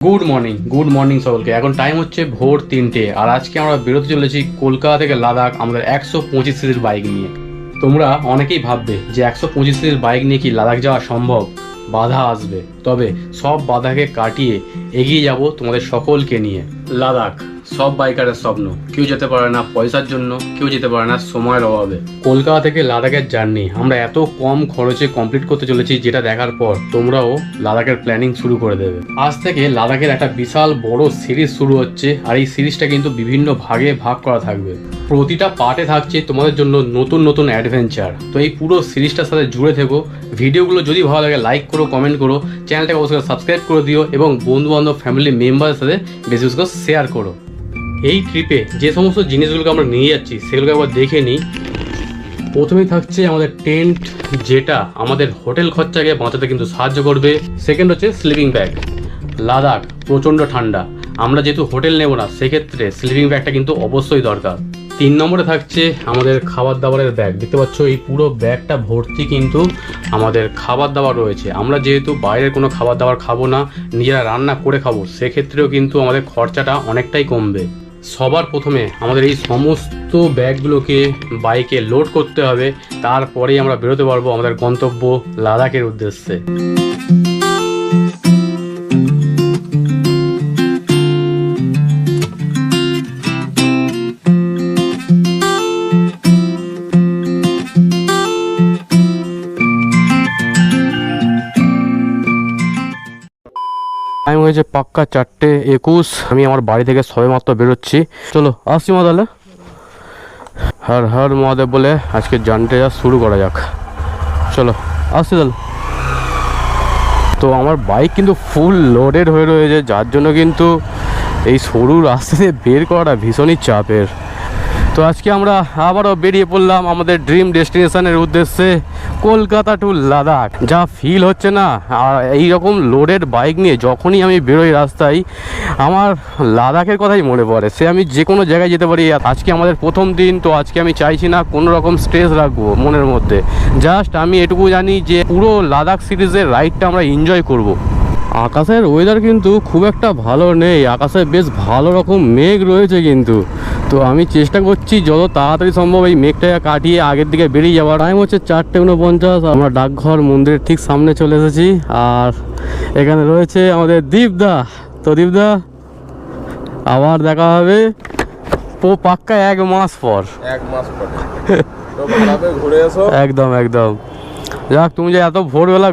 Good morning সকলকে। এখন time হচ্ছে ভোর 3টে, আর আজকে আমরা বেরোতে চলেছি কলকাতা থেকে লাদাখ আমাদের 125 সিসির বাইক নিয়ে। তোমরা অনেকেই ভাববে যে 125 সিসির বাইক নিয়ে কি লাদাখ যাওয়া সম্ভব, বাধা আসবে, তবে সব বাধাকে কাটিয়ে এগিয়ে যাব তোমাদের সকলকে নিয়ে। লাদাখ সব বাইকারের স্বপ্ন, কেউ যেতে পারে না পয়সার জন্য, কেউ যেতে পারে না সময়ের অভাবে। কলকাতা থেকে লাদাখের জার্নি আমরা এত কম খরচে কমপ্লিট করতে চলেছি, যেটা দেখার পর তোমরাও লাদাখের প্ল্যানিং শুরু করে দেবে। আজ থেকে লাদাখের একটা বিশাল বড় সিরিজ শুরু হচ্ছে, আর এই সিরিজটা কিন্তু বিভিন্ন ভাগে ভাগ করা থাকবে। প্রতিটা পার্টে থাকছে তোমাদের জন্য নতুন নতুন অ্যাডভেঞ্চার। তো এই পুরো সিরিজটার সাথে জুড়ে থেকো। ভিডিওগুলো যদি ভালো লাগে লাইক করো, কমেন্ট করো, চ্যানেলটাকে অবশ্যই সাবস্ক্রাইব করে দিও এবং বন্ধু বান্ধব ফ্যামিলি মেম্বারের সাথে বেশি বেশি করে শেয়ার করো। এই ট্রিপে যে সমস্ত জিনিসগুলোকে আমরা নিয়ে যাচ্ছি সেগুলোকে একবার দেখে নিই। প্রথমেই থাকছে আমাদের টেন্ট, যেটা আমাদের হোটেল খরচাকে বাঁচাতে কিন্তু সাহায্য করবে। সেকেন্ড হচ্ছে স্লিপিং ব্যাগ। লাদাখ প্রচণ্ড ঠান্ডা, আমরা যেহেতু হোটেল নেব না, সেক্ষেত্রে স্লিপিং ব্যাগটা কিন্তু অবশ্যই দরকার। 3 নম্বরে থাকছে আমাদের খাবার দাবারের ব্যাগ। দেখতে পাচ্ছ এই পুরো ব্যাগটা ভর্তি কিন্তু আমাদের খাবার দাবার রয়েছে। আমরা যেহেতু বাইরের কোনো খাবার দাবার খাবো না, নিজেরা রান্না করে খাবো, সেক্ষেত্রেও কিন্তু আমাদের খরচাটা অনেকটাই কমবে। সবার প্রথমে আমাদের এই সমস্ত ব্যাগগুলোকে বাইকে লোড করতে হবে, তারপরেই আমরা বেরোতে পারবো আমাদের গন্তব্য লাদাখের উদ্দেশ্যে। টাইম হয়েছে পাক্কা 4:21। আমি আমার বাড়ি থেকে সবে মাত্র বেরোচ্ছি। চলো আসছি মা, তাহলে হর হর মহাদেব বলে আজকে জার্নিটা শুরু করা যাক। চলো আসছি তাহলে। তো আমার বাইক কিন্তু ফুল লোডেড হয়ে রয়েছে, যার জন্য কিন্তু এই সরু রাস্তাতে বের করাটা ভীষণই চাপের। তো আজকে আমরা আবারও বেরিয়ে পড়লাম আমাদের ড্রিম ডেস্টিনেশনের উদ্দেশ্যে, কলকাতা টু লাদাখ। যা ফিল হচ্ছে না, আর এইরকম লোডেড বাইক নিয়ে যখনই আমি বেরোই রাস্তায়, আমার লাদাখের কথাই মনে পড়ে। সে আমি যে কোনো জায়গায় যেতে পারি। আজকে আমাদের প্রথম দিন, তো আজকে আমি চাইছি না কোনো রকম স্ট্রেস রাখবো মনের মধ্যে। জাস্ট আমি এটুকু জানি যে পুরো লাদাখ সিরিজের রাইডটা আমরা এনজয় করব। আকাশের ওয়েদার কিন্তু খুব একটা ভালো নেই, আকাশে বেশ ভালো রকম মেঘ রয়েছে কিন্তু। তো আমি চেষ্টা করছি যত তাড়াতাড়ি সম্ভব এই মেঘটাকে কাটিয়ে আগের দিকে বেরিয়ে যাওয়ার। টাইম হচ্ছে 4:49। আমরা ডাকঘর মন্দিরের ঠিক সামনে চলে এসেছি, আর এখানে রয়েছে আমাদের দীপদা। তো দীপদা, আবার দেখা হবে পাক্কা 1 মাস পর। 1 মাস পর ঘুরে এসো। একদম একদম। যাক, তুমি যে এত ভোরবেলা